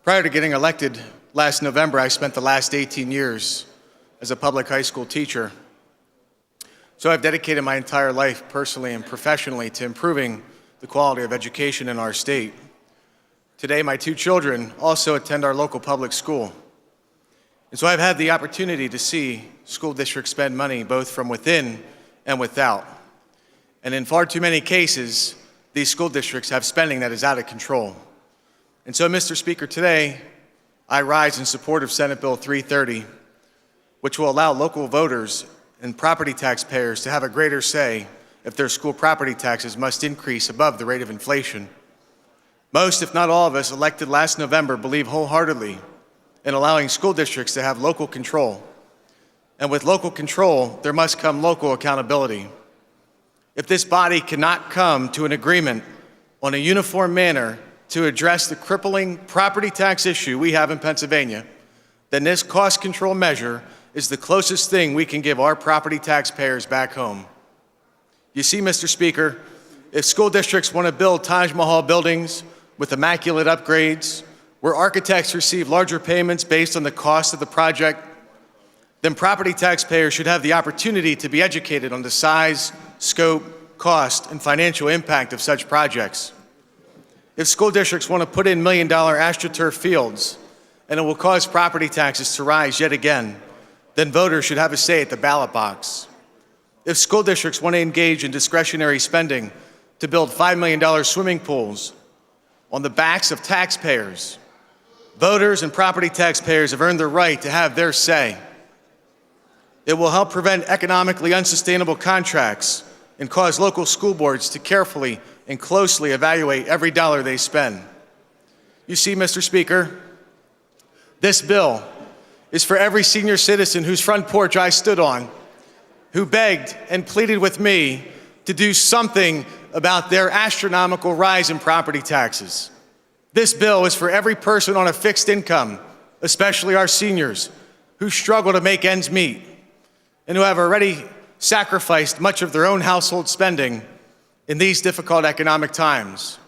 Prior to getting elected last November, I spent the last 18 years as a public high school teacher. So I've dedicated my entire life personally and professionally to improving the quality of education in our state. Today, my two children also attend our local public school. And so I've had the opportunity to see school districts spend money both from within and without. And in far too many cases, these school districts have spending that is out of control. And so, Mr. Speaker, today, I rise in support of Senate Bill 330, which will allow local voters and property taxpayers to have a greater say if their school property taxes must increase above the rate of inflation. Most, if not all of us, elected last November believe wholeheartedly in allowing school districts to have local control. And with local control, there must come local accountability. If this body cannot come to an agreement on a uniform manner to address the crippling property tax issue we have in Pennsylvania, then this cost control measure is the closest thing we can give our property taxpayers back home. You see, Mr. Speaker, if school districts want to build Taj Mahal buildings with immaculate upgrades, where architects receive larger payments based on the cost of the project, then property taxpayers should have the opportunity to be educated on the size, scope, cost, and financial impact of such projects. If school districts want to put in million-dollar AstroTurf fields and it will cause property taxes to rise yet again, then voters should have a say at the ballot box. If school districts want to engage in discretionary spending to build $5 million swimming pools on the backs of taxpayers, voters and property taxpayers have earned the right to have their say. It will help prevent economically unsustainable contracts and cause local school boards to carefully and closely evaluate every dollar they spend. You see, Mr. Speaker, this bill is for every senior citizen whose front porch I stood on, who begged and pleaded with me to do something about their astronomical rise in property taxes. This bill is for every person on a fixed income, especially our seniors, who struggle to make ends meet and who have already sacrificed much of their own household spending in these difficult economic times.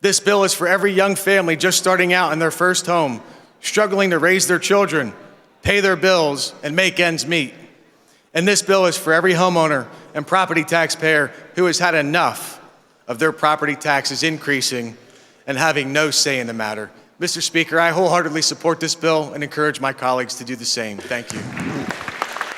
This bill is for every young family just starting out in their first home, struggling to raise their children, pay their bills, and make ends meet. And this bill is for every homeowner and property taxpayer who has had enough of their property taxes increasing and having no say in the matter. Mr. Speaker, I wholeheartedly support this bill and encourage my colleagues to do the same. Thank you.